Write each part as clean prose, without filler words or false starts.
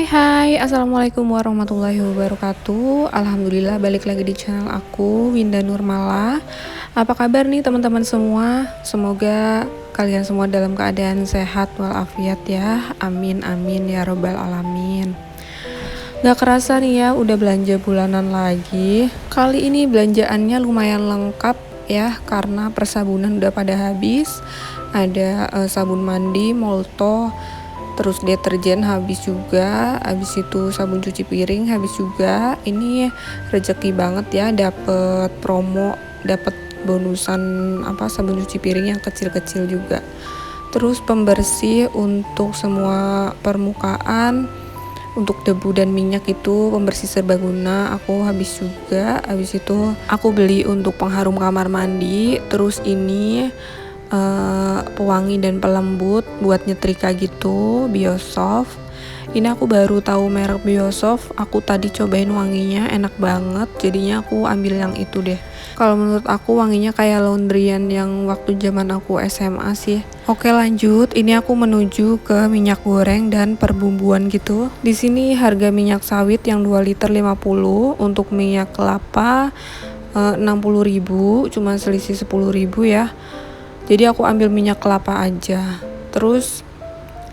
Hai, Assalamualaikum warahmatullahi wabarakatuh. Alhamdulillah balik lagi di channel aku, Winda Nurmala. Apa kabar nih teman-teman semua? Semoga kalian semua dalam keadaan sehat walafiat ya. Amin amin ya robbal alamin. Gak kerasa nih ya, udah belanja bulanan lagi. Kali ini belanjaannya lumayan lengkap ya, karena persabunan udah pada habis. Ada sabun mandi, molto, terus deterjen habis juga, habis itu sabun cuci piring habis juga. Ini rezeki banget ya, dapet promo, dapet bonusan sabun cuci piring yang kecil-kecil juga. Terus pembersih untuk semua permukaan, untuk debu dan minyak itu pembersih serbaguna aku habis juga. Habis itu aku beli untuk pengharum kamar mandi. Terus ini pewangi dan pelembut buat nyetrika gitu, Biosoft. Ini aku baru tahu merek Biosoft. Aku tadi cobain wanginya, enak banget. Jadinya aku ambil yang itu deh. Kalau menurut aku wanginya kayak laundryan yang waktu zaman aku SMA sih. Oke lanjut, ini aku menuju ke minyak goreng dan perbumbuan gitu. Di sini harga minyak sawit yang 2 liter 50, untuk minyak kelapa 60.000, cuma selisih 10.000 ya. Jadi aku ambil minyak kelapa aja. Terus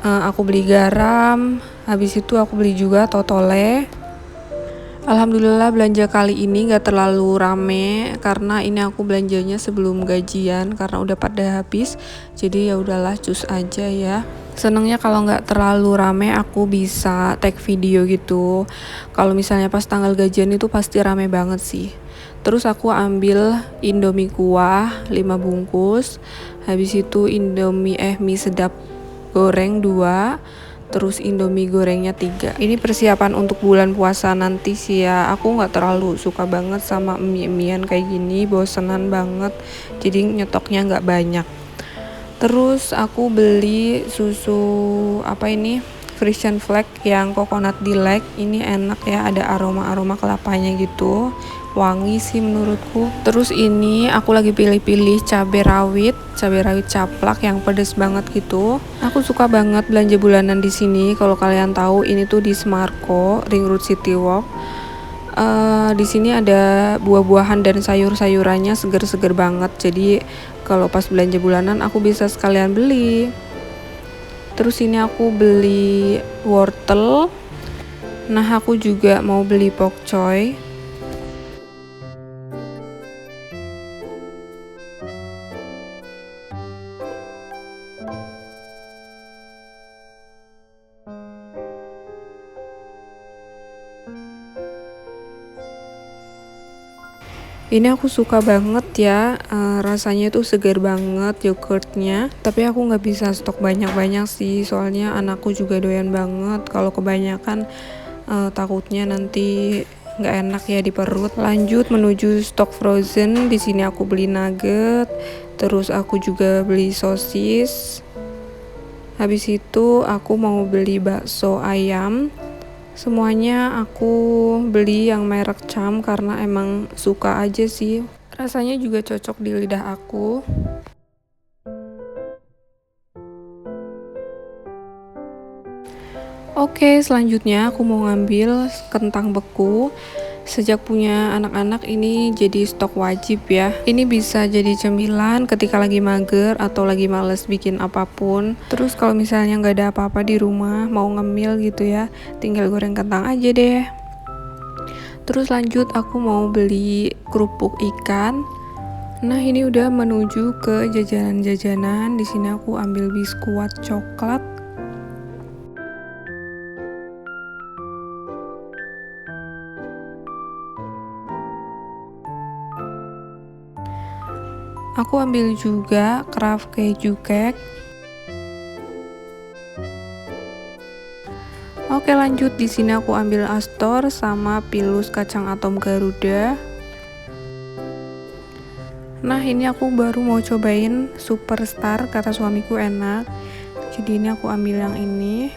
aku beli garam. Habis itu aku beli juga totole. Alhamdulillah belanja kali ini gak terlalu rame, karena ini aku belanjanya sebelum gajian karena udah pada habis. Jadi ya udahlah, cus aja ya. Senengnya kalau nggak terlalu rame aku bisa tag video gitu. Kalau misalnya pas tanggal gajian itu pasti rame banget sih. Terus aku ambil Indomie kuah 5 bungkus. Habis itu mie sedap goreng 2. Terus Indomie gorengnya 3. Ini persiapan untuk bulan puasa nanti sih ya. Aku gak terlalu suka banget sama mie-mian kayak gini, bosenan banget. Jadi nyetoknya gak banyak. Terus aku beli susu Frisian Flag yang coconut delight. Ini enak ya, ada aroma-aroma kelapanya gitu. Wangi sih menurutku. Terus ini aku lagi pilih-pilih cabai rawit caplak yang pedes banget gitu. Aku suka banget belanja bulanan di sini. Kalau kalian tahu, ini tuh di Semarko, Ring Road City Walk. Di sini ada buah-buahan dan sayur-sayurannya seger-seger banget. Jadi kalau pas belanja bulanan aku bisa sekalian beli. Terus ini aku beli wortel. Nah, aku juga mau beli pokcoy. Ini aku suka banget ya, rasanya tuh segar banget yogurtnya. Tapi aku nggak bisa stok banyak-banyak sih, soalnya anakku juga doyan banget. Kalau kebanyakan takutnya nanti nggak enak ya di perut. Lanjut menuju stok frozen. Di sini aku beli nugget, terus aku juga beli sosis. Habis itu aku mau beli bakso ayam. Semuanya aku beli yang merek Cam karena emang suka aja sih. Rasanya juga cocok di lidah aku. Oke, selanjutnya aku mau ngambil kentang beku. Sejak punya anak-anak ini jadi stok wajib ya. Ini bisa jadi cemilan ketika lagi mager atau lagi males bikin apapun. Terus kalau misalnya nggak ada apa-apa di rumah, mau ngemil gitu ya, tinggal goreng kentang aja deh. Terus lanjut aku mau beli kerupuk ikan. Nah, ini udah menuju ke jajanan-jajanan. Di sini aku ambil biskuit coklat. Aku ambil juga craft keju cake. Oke lanjut, di sini aku ambil Astor sama Pilus kacang atom Garuda. Nah, ini aku baru mau cobain Superstar, kata suamiku enak. Jadi ini aku ambil yang ini.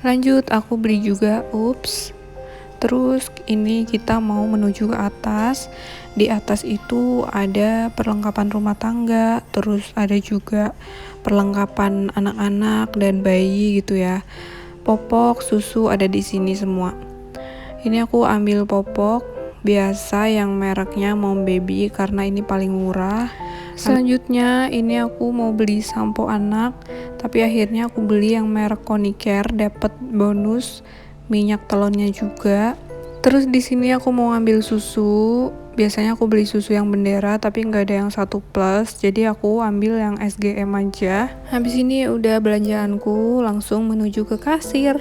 Lanjut aku beli juga Ups. Terus ini kita mau menuju ke atas. Di atas itu ada perlengkapan rumah tangga, terus ada juga perlengkapan anak-anak dan bayi gitu ya. popok, susu ada di sini semua. Ini aku ambil popok biasa yang mereknya Mom Baby karena ini paling murah. Selanjutnya ini aku mau beli sampo anak, tapi akhirnya aku beli yang merek Konicare, dapat bonus minyak telurnya juga. Terus di sini aku mau ambil susu. Biasanya aku beli susu yang bendera tapi nggak ada yang 1+, jadi aku ambil yang SGM aja. Habis ini udah belanjaanku, langsung menuju ke kasir.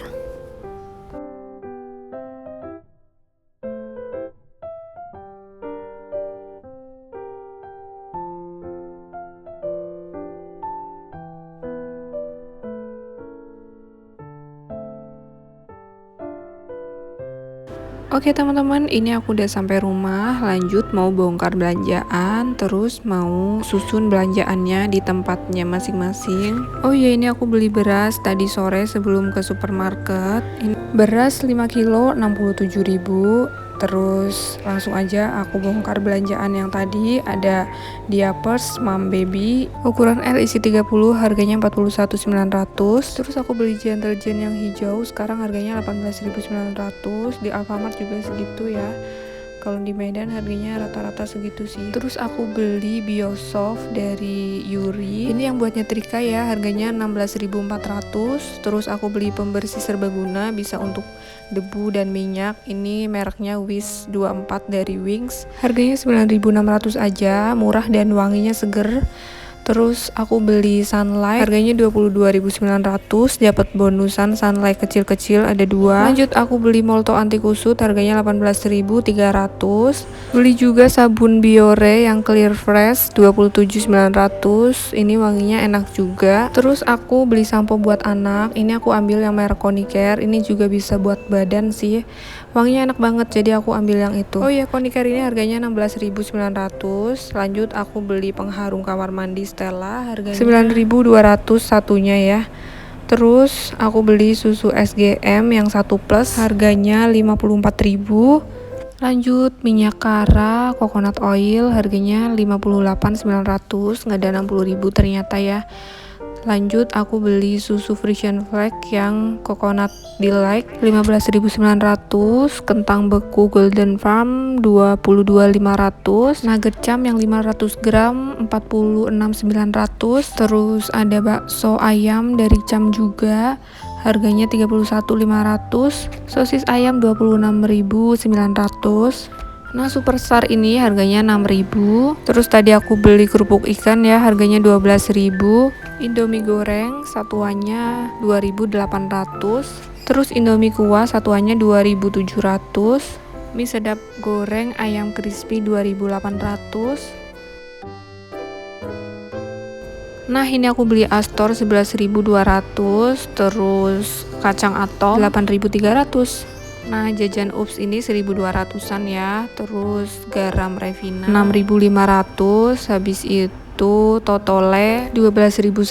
Oke teman-teman, ini aku udah sampai rumah, lanjut mau bongkar belanjaan, terus mau susun belanjaannya di tempatnya masing-masing. Oh iya, ini aku beli beras tadi sore sebelum ke supermarket. Ini beras 5 kilo 67.000. Terus langsung aja aku bongkar belanjaan yang tadi. Ada diapers Mom Baby ukuran L isi 30, harganya 41.900. Terus aku beli Gentle Gen yang hijau, sekarang harganya 18.900. Di Alfamart juga segitu ya. Kalau di Medan harganya rata-rata segitu sih. Terus aku beli Biosoft dari Yuri. Ini yang buat nyetrika ya, harganya 16.400. Terus aku beli pembersih serbaguna, bisa untuk debu dan minyak. Ini mereknya Wish 24 dari Wings. Harganya 9.600 aja, murah dan wanginya seger. Terus aku beli Sunlight, harganya 22.900, dapat bonusan Sunlight kecil-kecil ada 2. Lanjut aku beli Molto anti kusut, harganya 18.300. Beli juga sabun Biore yang Clear Fresh 27.900. Ini wanginya enak juga. Terus aku beli sampo buat anak. Ini aku ambil yang merek Konicare. Ini juga bisa buat badan sih. Wanginya enak banget, jadi aku ambil yang itu. Oh iya, Konicare ini harganya 16.900. Lanjut aku beli pengharum kamar mandi Stella, harganya 9.200 satunya ya. Terus aku beli susu SGM yang 1+, harganya 54.000. Lanjut minyak Kara coconut oil, harganya 58.900, nggak ada 60.000 ternyata ya. Lanjut aku beli susu Frisian Flag yang coconut delight 15.900, kentang beku Golden Farm 22.500, nugget cam yang 500 gram 46.900. Terus ada bakso ayam dari Cam juga, harganya 31.500, sosis ayam 26.900. Nah, Superstar ini harganya 6.000. Terus tadi aku beli kerupuk ikan ya, harganya 12.000. Indomie goreng satuannya 2.800. Terus Indomie kuah satuannya 2.700. Mie sedap goreng ayam crispy 2.800. Nah, ini aku beli Astor 11.200. Terus kacang atol 8.300. Nah, jajan Ups ini 1.200-an ya. Terus garam Revina 6.500. Habis itu Totole 12.100.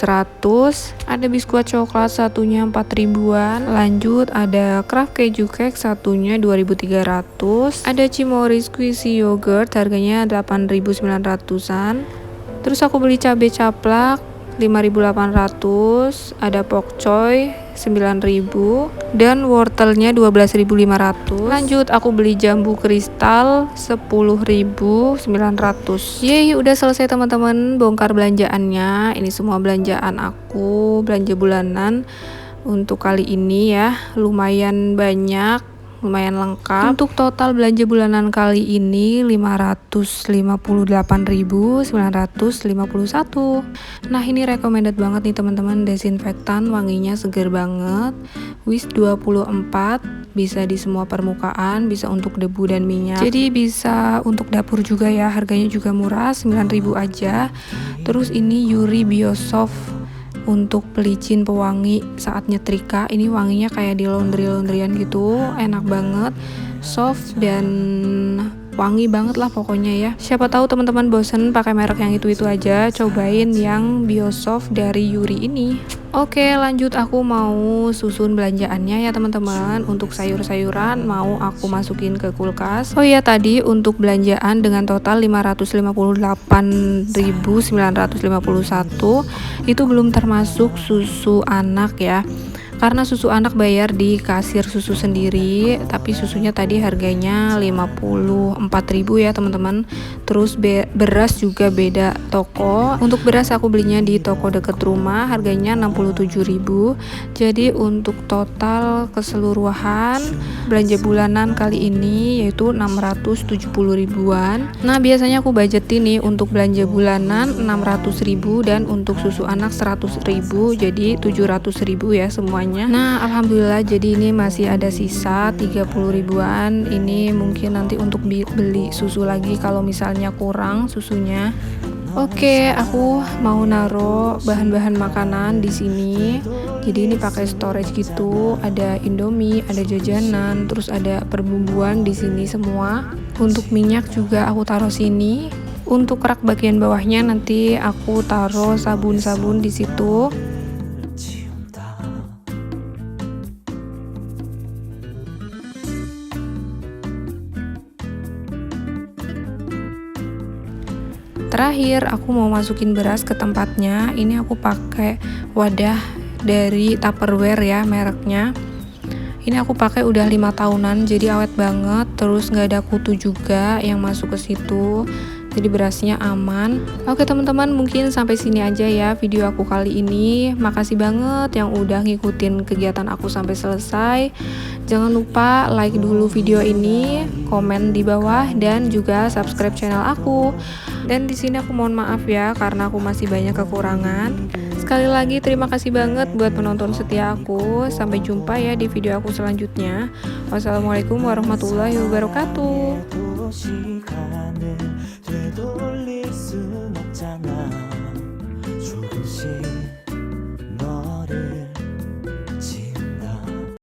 Ada biskuit coklat satunya 4.000-an. Lanjut ada Kraft keju cake satunya 2.300. Ada Cimory squishy yogurt, harganya 8.900-an. Terus aku beli cabai caplak 5.800, ada pokcoy 9.000 dan wortelnya 12.500. Lanjut aku beli jambu kristal 10.900. Yeay, udah selesai teman-teman bongkar belanjaannya. Ini semua belanjaan aku, belanja bulanan untuk kali ini ya. Lumayan banyak, lumayan lengkap. Untuk total belanja bulanan kali ini 558.951. Nah, ini recommended banget nih teman-teman, desinfektan, wanginya seger banget. Wish 24, bisa di semua permukaan, bisa untuk debu dan minyak. Jadi bisa untuk dapur juga ya, harganya juga murah, 9.000 aja. Terus ini Yuri Biosoft untuk pelicin pewangi saat nyetrika. Ini wanginya kayak di laundryan gitu, enak banget, soft dan wangi banget lah pokoknya ya. Siapa tahu teman-teman bosen pakai merek yang itu-itu aja, cobain yang Biosoft dari Yuri ini. Oke, lanjut aku mau susun belanjaannya ya teman-teman. Untuk sayur-sayuran mau aku masukin ke kulkas. Oh iya, tadi untuk belanjaan dengan total 558.951 itu belum termasuk susu anak ya. Karena susu anak bayar di kasir susu sendiri, tapi susunya tadi harganya 54.000 ya teman-teman. Terus beras juga beda toko. Untuk beras aku belinya di toko deket rumah, harganya 67.000. Jadi untuk total keseluruhan belanja bulanan kali ini yaitu 670 ribuan. Nah, biasanya aku budgetin nih untuk belanja bulanan 600.000 dan untuk susu anak 100.000, jadi 700.000 ya semuanya. Nah, alhamdulillah jadi ini masih ada sisa 30 ribuan. Ini mungkin nanti untuk beli susu lagi kalau misalnya kurang susunya. Oke, aku mau naruh bahan-bahan makanan di sini. Jadi ini pakai storage gitu, ada Indomie, ada jajanan, terus ada perbumbuan di sini semua. Untuk minyak juga aku taruh sini. Untuk rak bagian bawahnya nanti aku taruh sabun-sabun di situ. Terakhir aku mau masukin beras ke tempatnya. Ini aku pakai wadah dari Tupperware ya mereknya. Ini aku pakai udah 5 tahunan, jadi awet banget. Terus nggak ada kutu juga yang masuk ke situ. Jadi berasnya aman. Oke teman-teman, mungkin sampai sini aja ya video aku kali ini. Makasih banget yang udah ngikutin kegiatan aku sampai selesai. Jangan lupa like dulu video ini, komen di bawah, dan juga subscribe channel aku. Dan di sini aku mohon maaf ya karena aku masih banyak kekurangan. Sekali lagi terima kasih banget buat penonton setia aku. Sampai jumpa ya di video aku selanjutnya. Wassalamualaikum warahmatullahi wabarakatuh. 시간을 되돌릴 순 없잖아. 조금씩